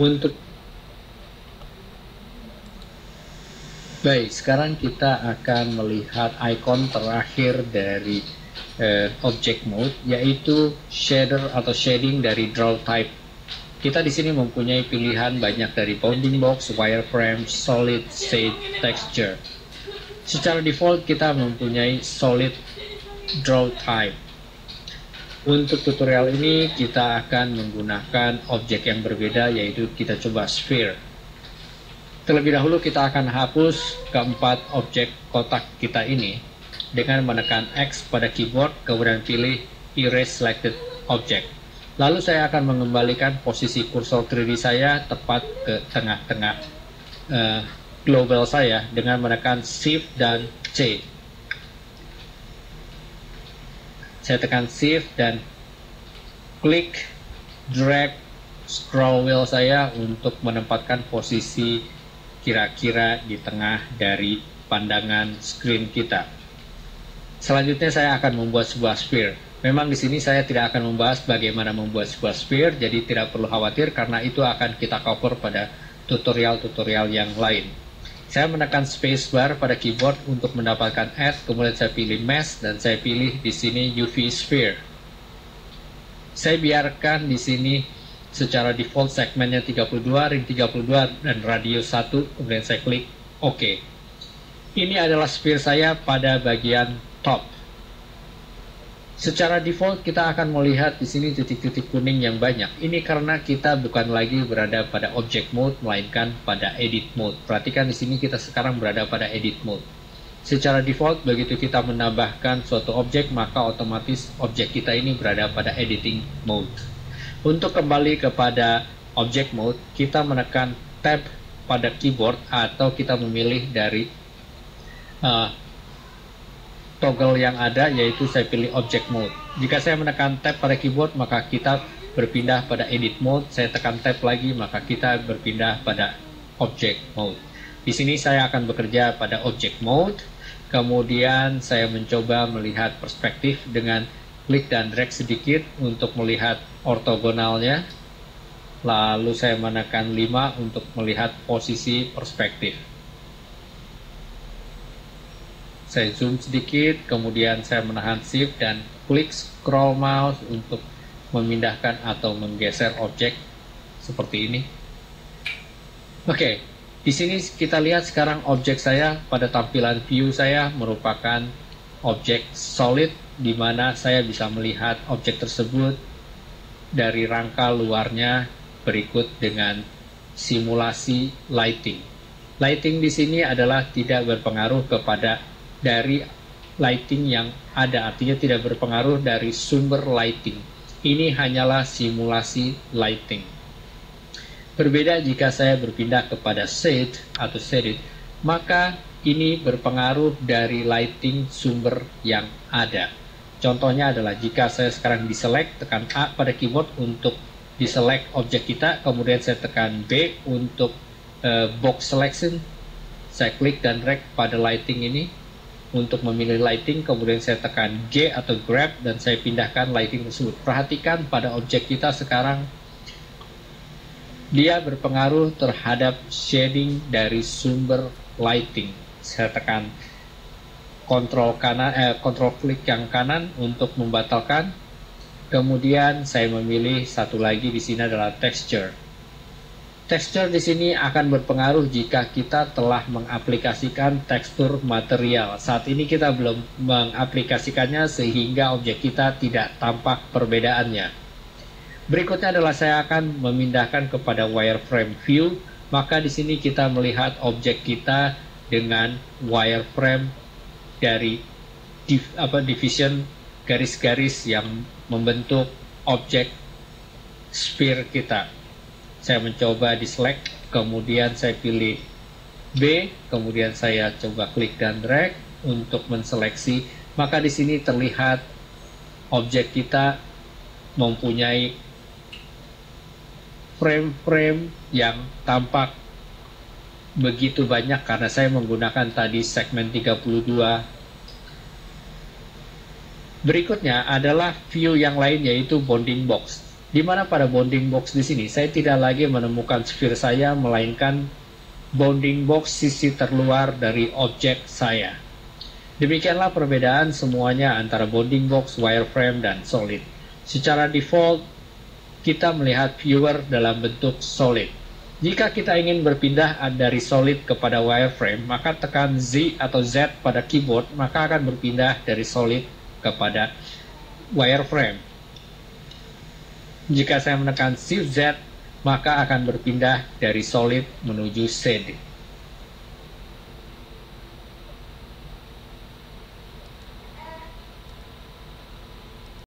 Untuk baik, sekarang kita akan melihat icon terakhir dari object mode, yaitu shader atau shading dari draw type. Kita di sini mempunyai pilihan banyak dari bounding box, wireframe, solid, shade, texture. Secara default kita mempunyai solid draw type. Untuk tutorial ini kita akan menggunakan objek yang berbeda, yaitu kita coba sphere. Terlebih dahulu kita akan hapus keempat objek kotak kita ini dengan menekan X pada keyboard, kemudian pilih Erase Selected Object. Lalu saya akan mengembalikan posisi kursor 3D saya tepat ke tengah-tengah global saya dengan menekan Shift dan C. Saya tekan Shift dan klik drag scroll wheel saya untuk menempatkan posisi kira-kira di tengah dari pandangan screen kita. Selanjutnya saya akan membuat sebuah sphere. Memang di sini saya tidak akan membahas bagaimana membuat sebuah sphere, jadi tidak perlu khawatir karena itu akan kita cover pada tutorial-tutorial yang lain. Saya menekan spacebar pada keyboard untuk mendapatkan add, kemudian saya pilih mesh dan saya pilih di sini UV sphere. Saya biarkan di sini secara default segmennya 32, ring 32 dan radius 1, kemudian saya klik OK. Ini adalah sphere saya pada bagian top. Secara default kita akan melihat di sini titik-titik kuning yang banyak. Ini karena kita bukan lagi berada pada object mode melainkan pada edit mode. Perhatikan di sini kita sekarang berada pada edit mode. Secara default begitu kita menambahkan suatu objek maka otomatis objek kita ini berada pada editing mode. Untuk kembali kepada object mode, kita menekan tab pada keyboard atau kita memilih dari toggle yang ada, yaitu saya pilih object mode. Jika saya menekan tab pada keyboard, maka kita berpindah pada edit mode. Saya tekan tab lagi, maka kita berpindah pada object mode. Di sini saya akan bekerja pada object mode. Kemudian saya mencoba melihat perspektif dengan klik dan drag sedikit untuk melihat ortogonalnya. Lalu saya menekan 5 untuk melihat posisi perspektif. Saya zoom sedikit, kemudian saya menahan shift dan klik scroll mouse untuk memindahkan atau menggeser objek seperti ini. Oke, di sini kita lihat sekarang objek saya pada tampilan view saya merupakan objek solid, di mana saya bisa melihat objek tersebut dari rangka luarnya berikut dengan simulasi lighting. Lighting di sini adalah tidak berpengaruh kepada dari lighting yang ada, artinya tidak berpengaruh dari sumber lighting. Ini hanyalah simulasi lighting. Berbeda jika saya berpindah kepada shade atau shaded, maka ini berpengaruh dari lighting sumber yang ada. Contohnya adalah jika saya sekarang diselect, tekan A pada keyboard untuk diselect objek kita, kemudian saya tekan B untuk box selection, saya klik dan drag pada lighting ini untuk memilih lighting, kemudian saya tekan G atau grab dan saya pindahkan lighting tersebut. Perhatikan pada objek kita sekarang, dia berpengaruh terhadap shading dari sumber lighting. Saya tekan kontrol klik yang kanan untuk membatalkan. Kemudian saya memilih satu lagi di sini adalah texture. Texture di sini akan berpengaruh jika kita telah mengaplikasikan tekstur material. Saat ini kita belum mengaplikasikannya sehingga objek kita tidak tampak perbedaannya. Berikutnya adalah saya akan memindahkan kepada wireframe view. Maka di sini kita melihat objek kita dengan wireframe dari division garis-garis yang membentuk objek sphere kita. Saya mencoba di select, kemudian saya pilih B, kemudian saya coba klik dan drag untuk menseleksi. Maka di sini terlihat objek kita mempunyai frame-frame yang tampak begitu banyak karena saya menggunakan tadi segmen 32. Berikutnya adalah view yang lain, yaitu bounding box. Di mana pada bounding box di sini saya tidak lagi menemukan sphere saya, melainkan bounding box sisi terluar dari objek saya. Demikianlah perbedaan semuanya antara bounding box, wireframe, dan solid. Secara default, kita melihat viewer dalam bentuk solid. Jika kita ingin berpindah dari solid kepada wireframe, maka tekan Z atau Z pada keyboard, maka akan berpindah dari solid kepada wireframe. Jika saya menekan Shift Z, maka akan berpindah dari solid menuju shade.